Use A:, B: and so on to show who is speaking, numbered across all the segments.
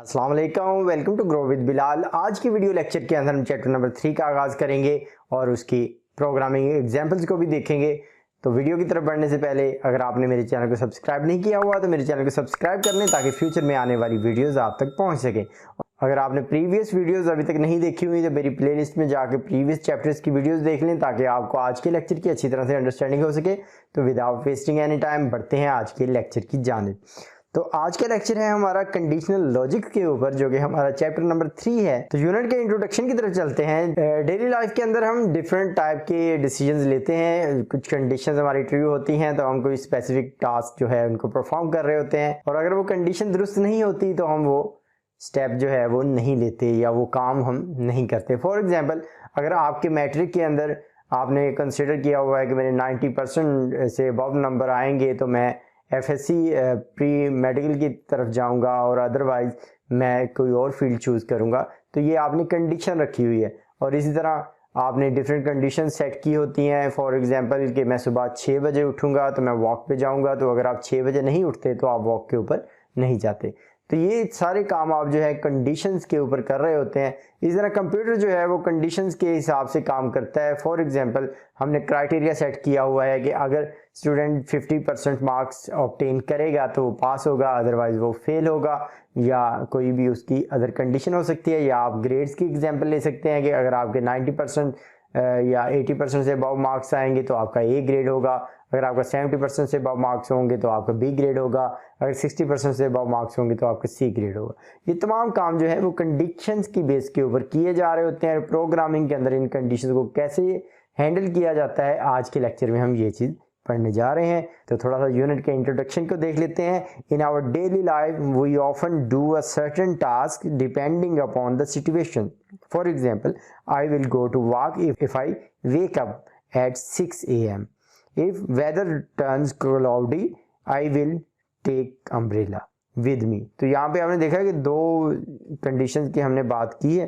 A: अस्सलाम वालेकुम, welcome to grow with Bilal. आज की वीडियो लेक्चर के अंदर हम चैप्टर नंबर 3 का आगाज़ करेंगे और उसकी प्रोग्रामिंग एग्जांपल्स को भी देखेंगे। तो वीडियो की तरफ बढ़ने से पहले अगर आपने मेरे चैनल को सब्सक्राइब नहीं किया हुआ तो मेरे चैनल को सब्सक्राइब कर लें ताकि फ्यूचर में आने वाली वीडियोज़ आप तक पहुँच सकें। अगर आपने प्रीवियस वीडियोस अभी तक नहीं देखी हुई तो मेरी प्लेलिस्ट में जाकर प्रीवियस चैप्टर्स की वीडियोस देख लें ताकि आपको आज के लेक्चर की अच्छी तरह से अंडरस्टैंडिंग हो सके। तो विदाउट वेस्टिंग एनी टाइम बढ़ते हैं आज के लेक्चर की जानिब। तो आज का लेक्चर है हमारा कंडीशनल लॉजिक के ऊपर, जो कि हमारा चैप्टर नंबर 3 है। तो यूनिट के इंट्रोडक्शन की तरफ चलते हैं। डेली लाइफ के अंदर हम डिफरेंट टाइप के डिसीजंस लेते हैं। कुछ कंडीशंस हमारी ट्रू होती हैं तो हम कोई स्पेसिफिक टास्क जो है उनको परफॉर्म कर रहे होते हैं, और अगर वो कंडीशन दुरुस्त नहीं होती तो हम वो स्टेप जो है वो नहीं लेते या वो काम हम नहीं करते। फॉर एग्जाम्पल, अगर आपके मैट्रिक के अंदर आपने कंसिडर किया हुआ है कि मेरे 90% से अबव नंबर आएंगे तो मैं FSC प्री मेडिकल की तरफ जाऊंगा और अदरवाइज मैं कोई और फील्ड चूज़ करूंगा, तो ये आपने कंडीशन रखी हुई है। और इसी तरह आपने डिफरेंट कंडीशन सेट की होती हैं। फॉर एग्जांपल कि मैं सुबह 6 बजे उठूंगा तो मैं वॉक पे जाऊंगा, तो अगर आप 6 बजे नहीं उठते तो आप वॉक के ऊपर नहीं जाते। तो ये सारे काम आप जो है कंडीशंस के ऊपर कर रहे होते हैं। इस तरह कंप्यूटर जो है वो कंडीशंस के हिसाब से काम करता है। फॉर एग्जांपल, हमने क्राइटेरिया सेट किया हुआ है कि अगर स्टूडेंट 50% मार्क्स ऑब्टेन करेगा तो वो पास होगा, अदरवाइज वो फेल होगा, या कोई भी उसकी अदर कंडीशन हो सकती है। या आप ग्रेड्स की एग्जांपल ले सकते हैं कि अगर आपके 90% या 80% से अबव मार्क्स आएंगे तो आपका A ग्रेड होगा, अगर आपका 70% से अबव मार्क्स होंगे तो आपका B ग्रेड होगा, अगर 60% से अबव मार्क्स होंगे तो आपका C ग्रेड होगा। ये तमाम काम जो है वो कंडीशंस की बेस के ऊपर किए जा रहे होते हैं। प्रोग्रामिंग के अंदर इन कंडीशंस को कैसे हैंडल किया जाता है, आज के लेक्चर में हम ये चीज़ पढ़ने जा रहे हैं। तो थोड़ा सा यूनिट के इंट्रोडक्शन को देख लेते हैं। In our daily life we often do a certain task depending upon the situation. For example, I will go to walk if I wake up at 6 AM। If weather turns cloudy, I will take umbrella with me। तो यहाँ पे आपने देखा कि दो conditions की हमने बात की है।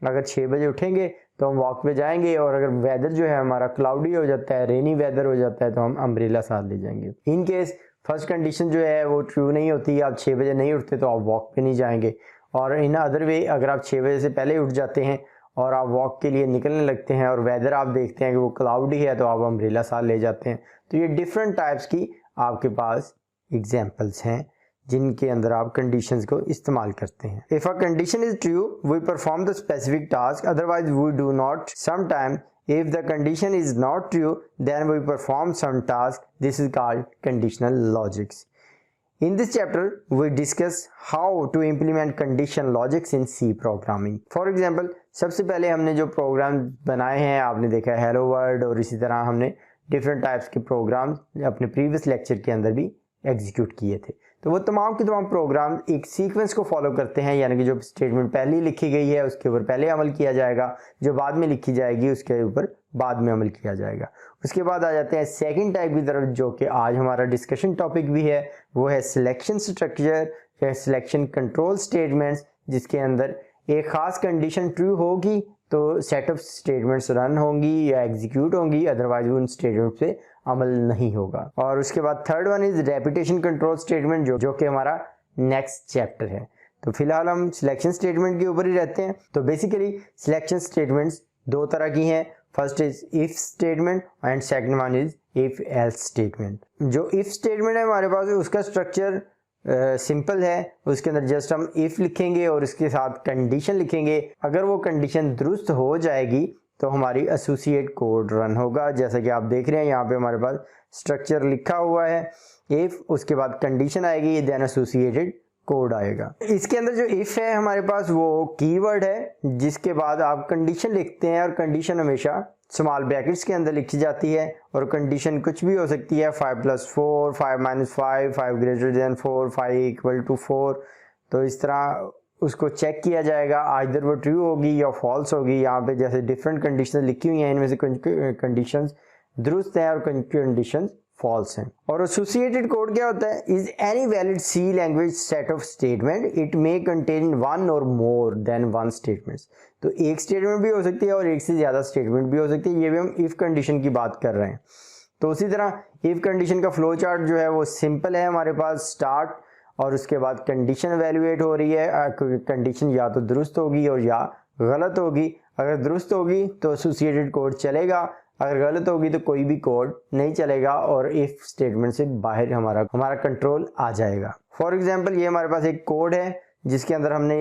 A: अगर 6 बजे उठेंगे तो हम वॉक पे जाएंगे, और अगर वेदर जो है हमारा क्लाउडी हो जाता है, रेनी वेदर हो जाता है, तो हम अम्ब्रेला साथ ले जाएंगे। इन केस फर्स्ट कंडीशन जो है वो ट्रू नहीं होती, आप 6 बजे नहीं उठते तो आप वॉक पे नहीं जाएंगे। और इन अदर वे, अगर आप 6 बजे से पहले उठ जाते हैं और आप वॉक के लिए निकलने लगते हैं और वेदर आप देखते हैं कि वो क्लाउडी है तो आप अम्ब्रेला साथ ले जाते हैं। तो ये डिफरेंट टाइप्स की आपके पास एग्जांपल्स हैं जिनके अंदर आप कंडीशंस को इस्तेमाल करते हैं। If a condition is true we perform the specific task, otherwise we do not. Sometime if the condition is not true then we perform some task. This is called conditional logics. In this chapter we discuss how to implement condition logics in C programming. For example, सबसे पहले हमने जो programme बनाए हैं आपने देखा है hello world, और इसी तरह हमने डिफरेंट टाइप्स के प्रोग्राम अपने प्रीवियस लेक्चर के अंदर भी एग्जीक्यूट किए थे। तो वो तमाम के तमाम प्रोग्राम एक सीक्वेंस को फॉलो करते हैं, यानी कि जो स्टेटमेंट पहले लिखी गई है उसके ऊपर पहले अमल किया जाएगा, जो बाद में लिखी जाएगी उसके ऊपर बाद में अमल किया जाएगा। उसके बाद आ जाते हैं सेकंड टाइप की तरफ, जो कि आज हमारा डिस्कशन टॉपिक भी है। वो है सिलेक्शन स्ट्रक्चर या सिलेक्शन कंट्रोल स्टेटमेंट्स, जिसके अंदर एक खास कंडीशन ट्रू होगी तो सेट ऑफ स्टेटमेंट्स रन होंगी या एग्जीक्यूट होंगी, अदरवाइज उन स्टेटमेंट पे अमल नहीं होगा। और उसके बाद third one is repetition control statement, जो कि हमारा नेक्स्ट चैप्टर है। तो फिलहाल हम सिलेक्शन स्टेटमेंट के ऊपर ही रहते हैं। तो बेसिकली सिलेक्शन स्टेटमेंट्स दो तरह की हैं। First is if statement and second one is if else statement. जो इफ स्टेटमेंट है हमारे पास उसका स्ट्रक्चर सिंपल है। उसके अंदर जस्ट हम इफ लिखेंगे और इसके साथ कंडीशन लिखेंगे। अगर वो कंडीशन दुरुस्त हो जाएगी तो हमारी एसोसिएट कोड रन होगा। जैसा कि आप देख रहे हैं यहाँ पे हमारे पास स्ट्रक्चर लिखा हुआ है इफ, उसके बाद कंडीशन आएगी, देन एसोसिएटेड कोड आएगा। इसके अंदर जो इफ है हमारे पास वो कीवर्ड है, जिसके बाद आप कंडीशन लिखते हैं, और कंडीशन हमेशा स्मॉल ब्रैकेट्स के अंदर लिखी जाती है। और कंडीशन कुछ भी हो सकती है, 5 + 4, 5 - 5, 5 > 4, 5 = 4। तो इस तरह उसको चेक किया जाएगा, आइदर वो ट्रू होगी या फॉल्स होगी। यहाँ पे जैसे डिफरेंट कंडीशन लिखी हुई हैं, इनमें से कुछ कंडीशंस दुरुस्त हैं और कुछ कंडीशंस फॉल्स हैं। और एसोसिएटेड कोड क्या होता है? Is any valid C language set of statement, it may contain one or more then one statements. तो एक स्टेटमेंट भी हो सकती है और एक से ज्यादा स्टेटमेंट भी हो सकती है। ये भी हम इफ कंडीशन की बात कर रहे हैं। तो उसी तरह इफ कंडीशन का फ्लो चार्ट जो है वो सिंपल है हमारे पास। स्टार्ट और उसके बाद कंडीशन एवेल्युएट हो रही है, कंडीशन या तो दुरुस्त होगी और या गलत होगी। अगर दुरुस्त होगी तो एसोसिएटेड कोड चलेगा, अगर गलत होगी तो कोई भी कोड नहीं चलेगा और इफ स्टेटमेंट से बाहर हमारा कंट्रोल आ जाएगा। फॉर एग्जांपल ये हमारे पास एक कोड है जिसके अंदर हमने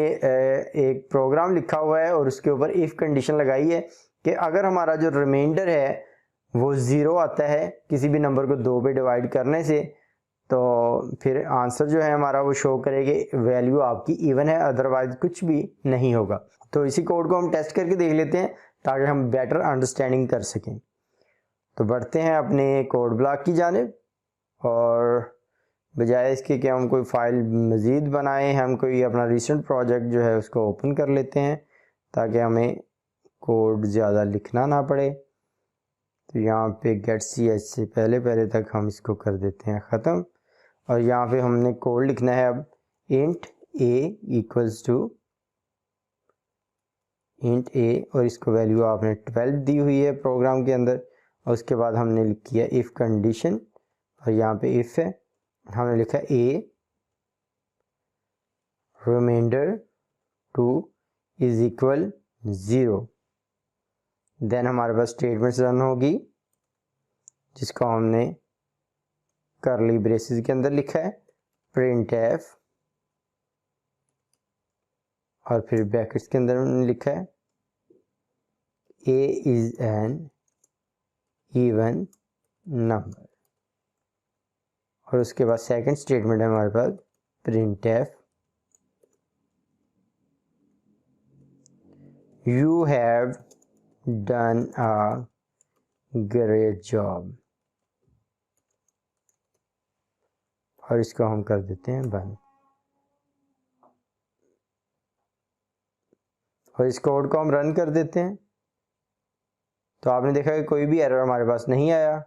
A: एक प्रोग्राम लिखा हुआ है और उसके ऊपर इफ कंडीशन लगाई है कि अगर हमारा जो रिमाइंडर है वो 0 आता है किसी भी नंबर को 2 पे डिवाइड करने से, तो फिर आंसर जो है हमारा वो शो करेगी वैल्यू आपकी इवन है, अदरवाइज कुछ भी नहीं होगा। तो इसी कोड को हम टेस्ट करके देख लेते हैं ताकि हम बेटर अंडरस्टैंडिंग कर सकें। तो बढ़ते हैं अपने कोड ब्लॉक की जानिब और बजाय इसके कि हम कोई फाइल मज़ीद बनाएं, हम कोई अपना रिसेंट प्रोजेक्ट जो है उसको ओपन कर लेते हैं ताकि हमें कोड ज़्यादा लिखना ना पड़े। तो यहाँ पे गेट सी एच से पहले तक हम इसको कर देते हैं ख़त्म और यहाँ पे हमने कोड लिखना है अब int a equals to int a और इसको वैल्यू आपने 12 दी हुई है प्रोग्राम के अंदर और उसके बाद हमने लिखी है इफ़ कंडीशन और यहाँ पे इफ़ है, हमने लिखा ए रिमाइंडर 2 इज इक्वल 0। देन हमारे पास स्टेटमेंट्स रन होगी जिसको हमने करली ब्रेसेस के अंदर लिखा है प्रिंट एफ और फिर ब्रैकेट्स के अंदर हमने लिखा है a is an even number और उसके बाद सेकंड स्टेटमेंट है हमारे पास print f you have done a great job और इसको हम कर देते हैं बंद और इस कोड को हम रन कर देते हैं। तो आपने देखा कि कोई भी एरर हमारे पास नहीं आया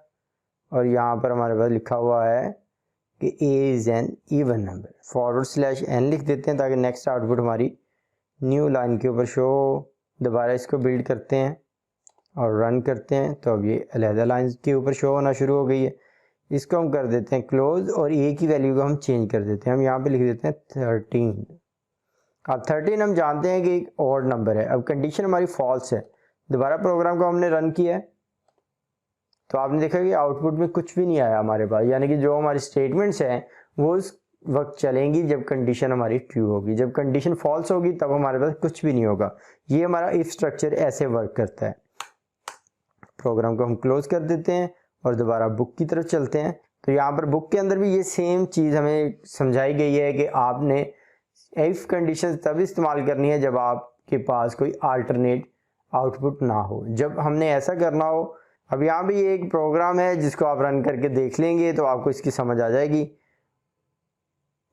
A: और यहाँ पर हमारे पास लिखा हुआ है कि A is an even number, /n लिख देते हैं ताकि नेक्स्ट आउटपुट हमारी न्यू लाइन के ऊपर शो हो। दोबारा इसको बिल्ड करते हैं और रन करते हैं तो अब ये अलहदा लाइन के ऊपर शो होना शुरू हो गई है। इसको हम कर देते हैं क्लोज और ए की वैल्यू को हम चेंज कर देते हैं, हम यहाँ पे लिख देते हैं 13। अब 13 हम जानते हैं कि एक ऑड नंबर है। अब कंडीशन हमारी फॉल्स है, दोबारा प्रोग्राम को हमने रन किया है तो आपने देखा कि आउटपुट में कुछ भी नहीं आया हमारे पास, यानी कि जो हमारी स्टेटमेंट्स हैं वो उस वक्त चलेंगी जब कंडीशन हमारी ट्रू होगी, जब कंडीशन फॉल्स होगी तब हमारे पास कुछ भी नहीं होगा। ये हमारा इफ स्ट्रक्चर ऐसे वर्क करता है। प्रोग्राम को हम क्लोज कर देते हैं और दोबारा बुक की तरफ चलते हैं। तो यहाँ पर बुक के अंदर भी ये सेम चीज़ हमें समझाई गई है कि आपने इफ कंडीशन तब इस्तेमाल करनी है जब आपके पास कोई अल्टरनेट आउटपुट ना हो, जब हमने ऐसा करना हो। अब यहाँ भी ये एक प्रोग्राम है जिसको आप रन करके देख लेंगे तो आपको इसकी समझ आ जाएगी।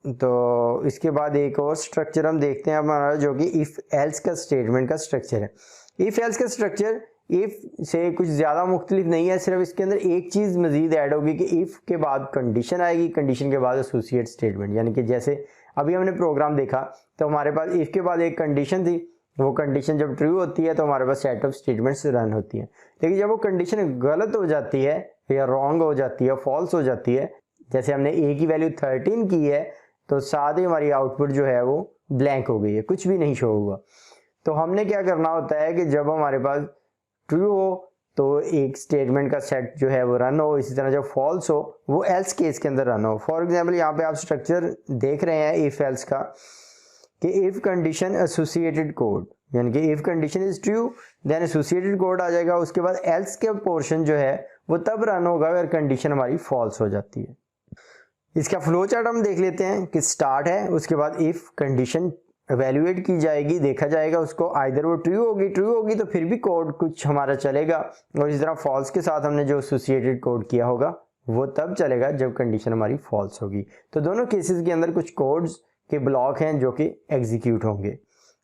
A: तो इसके बाद एक और स्ट्रक्चर हम देखते हैं हमारा जो कि इफ़ एल्स का स्टेटमेंट का स्ट्रक्चर है। इफ़ एल्स का स्ट्रक्चर इफ़ से कुछ ज़्यादा मुख्तलिफ नहीं है, सिर्फ इसके अंदर एक चीज़ मज़ीद ऐड होगी कि इफ़ के बाद कंडीशन आएगी, कंडीशन के बाद एसोसिएट स्टेटमेंट। यानी कि जैसे अभी हमने प्रोग्राम देखा तो हमारे पास इफ़ के बाद एक कंडीशन थी, वो कंडीशन जब ट्रू होती है तो हमारे पास सेट ऑफ स्टेटमेंट्स रन होती हैं। लेकिन जब वो कंडीशन गलत हो जाती है या रॉन्ग हो जाती है, फॉल्स हो जाती है, जैसे हमने ए की वैल्यू 13 की है तो साथ ही हमारी आउटपुट जो है वो ब्लैंक हो गई है, कुछ भी नहीं शो हुआ। तो हमने क्या करना होता है कि जब हमारे पास ट्रू हो तो एक स्टेटमेंट का सेट जो है वो रन हो, इसी तरह जब फॉल्स हो वो एल्स केस के अंदर रन हो। फॉर एग्जांपल यहाँ पे आप स्ट्रक्चर देख रहे हैं इफ एल्स का कि इफ कंडीशन एसोसिएटेड कोड, यानी कि if condition is true then associated code आ जाएगा। उसके बाद एल्स के पोर्शन जो है वो तब रन होगा अगर कंडीशन हमारी फॉल्स हो जाती है। इसका फ्लो चार्ट हम देख लेते हैं कि स्टार्ट है, उसके बाद इफ कंडीशन एवेल्युएट की जाएगी, देखा जाएगा उसको, आइदर वो ट्रू होगी तो फिर भी कोड कुछ हमारा चलेगा, और इस तरह फॉल्स के साथ हमने जो एसोसिएटेड कोड किया होगा वो तब चलेगा जब कंडीशन हमारी फॉल्स होगी। तो दोनों केसेस के अंदर कुछ कोड्स के ब्लॉक हैं जो कि एग्जीक्यूट होंगे।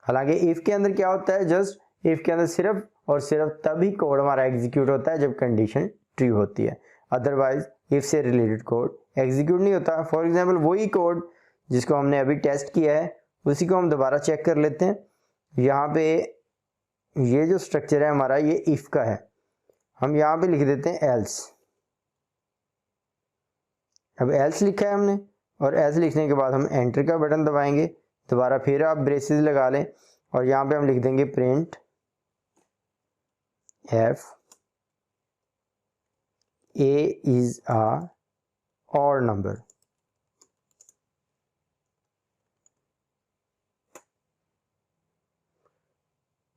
A: हालांकि इफ के अंदर क्या होता है, जस्ट इफ के अंदर सिर्फ और सिर्फ तभी कोड हमारा एग्जीक्यूट होता है जब कंडीशन ट्रू होती है, अदरवाइज इफ से रिलेटेड कोड एग्जीक्यूट नहीं होता। फॉर एग्जांपल वही कोड जिसको हमने अभी टेस्ट किया है उसी को हम दोबारा चेक कर लेते हैं। यहाँ पे ये जो स्ट्रक्चर है हमारा ये इफ का है, हम यहाँ पे लिख देते हैं एल्स। अब एल्स लिखा है हमने और एल्स लिखने के बाद हम एंटर का बटन दबाएंगे। दोबारा फिर आप ब्रेसेस लगा लें और यहाँ पे हम लिख देंगे print F A is a odd number.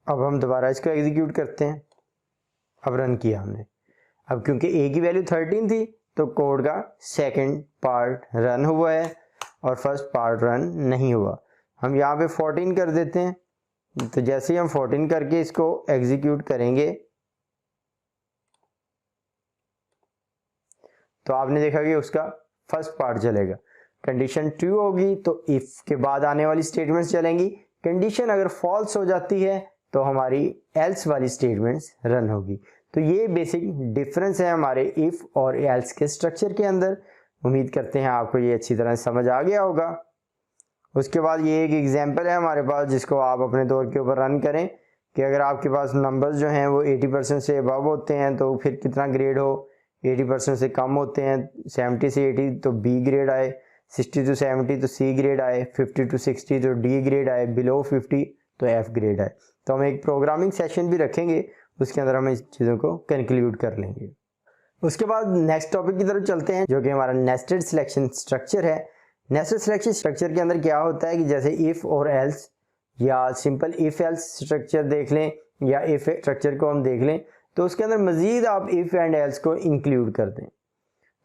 A: अब हम दोबारा इसको एग्जीक्यूट करते हैं। अब रन किया हमने। अब क्योंकि ए की वैल्यू 13 थी तो कोड का सेकंड पार्ट रन हुआ है और फर्स्ट पार्ट रन नहीं हुआ। हम यहाँ पे 14 कर देते हैं। तो जैसे ही हम 14 करके इसको एग्जीक्यूट करेंगे तो आपने देखा कि उसका फर्स्ट पार्ट चलेगा। कंडीशन ट्रू होगी तो इफ के बाद आने वाली स्टेटमेंट्स चलेंगी। कंडीशन अगर फॉल्स हो जाती है तो हमारी एल्स वाली स्टेटमेंट्स रन होगी। तो ये बेसिक डिफरेंस है हमारे इफ और एल्स के स्ट्रक्चर के अंदर। उम्मीद करते हैं आपको ये अच्छी तरह समझ आ गया होगा। उसके बाद ये एक एग्जांपल है हमारे पास जिसको आप अपने दौर के ऊपर रन करें कि अगर आपके पास नंबर्स जो हैं वो 80% से अबव होते हैं तो फिर कितना ग्रेड हो। 80% से कम होते हैं 70 से 80 तो बी ग्रेड आए, 60 to 70 तो सी ग्रेड आए, 50 to 60 तो डी ग्रेड आए, बिलो 50 तो एफ ग्रेड आए। तो हम एक प्रोग्रामिंग सेशन भी रखेंगे, उसके अंदर हम इस चीज़ों को कंक्लूड कर लेंगे। उसके बाद नेक्स्ट टॉपिक की तरफ चलते हैं जो कि हमारा नेस्टेड सिलेक्शन स्ट्रक्चर है। नेस्टेड सिलेक्शन स्ट्रक्चर के अंदर क्या होता है कि जैसे इफ़ और एल्स या सिंपल इफ़ एल्स स्ट्रक्चर देख लें या इफ़ स्ट्रक्चर को हम देख लें तो उसके अंदर मज़ीद आप इफ़ एंड एल्स को इंक्लूड कर दें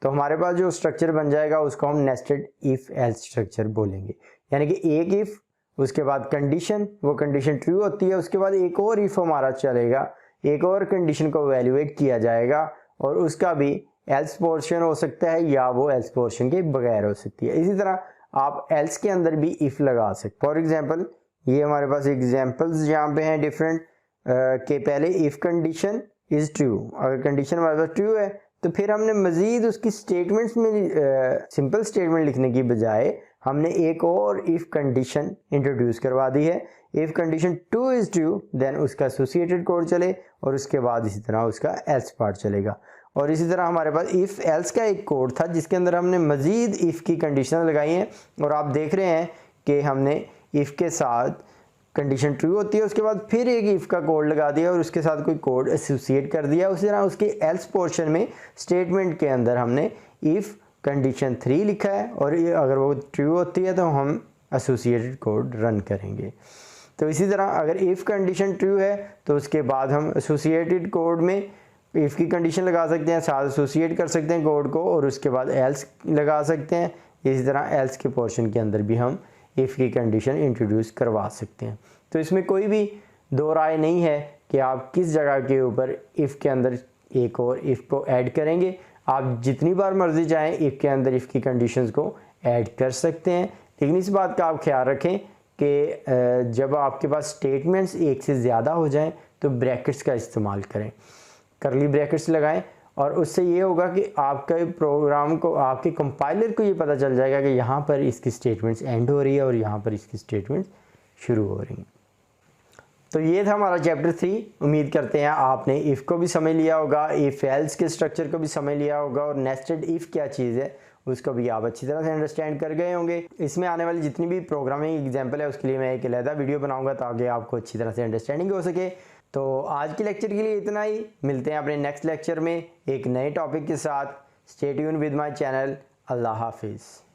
A: तो हमारे पास जो स्ट्रक्चर बन जाएगा उसको हम नेस्टेड इफ़ एल्स स्ट्रक्चर बोलेंगे। यानी कि एक इफ़, उसके बाद कंडीशन, वो कंडीशन ट्रू होती है, उसके बाद एक और इफ़ हमारा चलेगा, एक और कंडीशन को वैल्यूएट किया जाएगा और उसका भी एल्स पोर्शन हो सकता है या वो एल्स पोर्शन के बगैर हो सकती है। इसी तरह आप एल्स के अंदर भी इफ़ लगा सकते। फॉर एग्जांपल ये हमारे पास एग्जांपल्स यहाँ पे हैं डिफरेंट के पहले इफ़ कंडीशन इज़ ट्रू। अगर कंडीशन हमारे पास ट्रू है तो फिर हमने मज़ीद उसकी स्टेटमेंट्स में सिंपल स्टेटमेंट लिखने की बजाय हमने एक और इफ़ कंडीशन इंट्रोड्यूस करवा दी है। If condition true is true then उसका एसोसिएटेड कोड चले और उसके बाद इसी तरह उसका एल्स पार्ट चलेगा। और इसी तरह हमारे पास इफ़ एल्स का एक कोड था जिसके अंदर हमने मज़ीद इफ़ की कंडीशन लगाई हैं और आप देख रहे हैं कि हमने इफ़ के साथ कंडीशन ट्रू होती है उसके बाद फिर एक इफ़ का कोड लगा दिया और उसके साथ कोई कोड एसोसिएट कर दिया। उसी तरह उसके एल्स पोर्शन में स्टेटमेंट के अंदर हमने इफ़ कंडीशन 3 लिखा है और अगर वो ट्रू होती है तो हम एसोसिएटेड कोड रन करेंगे। तो इसी तरह अगर इफ़ कंडीशन ट्रू है तो उसके बाद हम एसोसिएटेड कोड में इफ़ की कंडीशन लगा सकते हैं, साथ एसोसिएट कर सकते हैं कोड को और उसके बाद एल्स लगा सकते हैं। इसी तरह एल्स के पोर्शन के अंदर भी हम इफ़ की कंडीशन इंट्रोड्यूस करवा सकते हैं। तो इसमें कोई भी दो राय नहीं है कि आप किस जगह के ऊपर इफ़ के अंदर एक और इफ़ को ऐड करेंगे। आप जितनी बार मर्जी चाहें इफ़ के अंदर इफ़ की कंडीशंस को ऐड कर सकते हैं। लेकिन इस बात का आप ख्याल रखें कि जब आपके पास स्टेटमेंट्स एक से ज़्यादा हो जाएं तो ब्रैकेट्स का इस्तेमाल करें, करली ब्रैकेट्स लगाएं और उससे ये होगा कि आपके प्रोग्राम को, आपके कंपाइलर को ये पता चल जाएगा कि यहाँ पर इसकी स्टेटमेंट्स एंड हो रही है और यहाँ पर इसकी स्टेटमेंट्स शुरू हो रही हैं। तो ये था हमारा चैप्टर 3। उम्मीद करते हैं आपने इफ़ को भी समझ लिया होगा, इफ़ एल्स के स्ट्रक्चर को भी समझ लिया होगा और नेस्टेड इफ़ क्या चीज़ है उसको भी आप अच्छी तरह से अंडरस्टैंड कर गए होंगे। इसमें आने वाली जितनी भी प्रोग्रामिंग एग्जाम्पल है उसके लिए मैं एक अलहदा वीडियो बनाऊंगा ताकि आपको अच्छी तरह से अंडरस्टैंडिंग हो सके। तो आज के लेक्चर के लिए इतना ही। मिलते हैं अपने नेक्स्ट लेक्चर में एक नए टॉपिक के साथ। Stay tune with my channel. अल्लाह हाफिज़।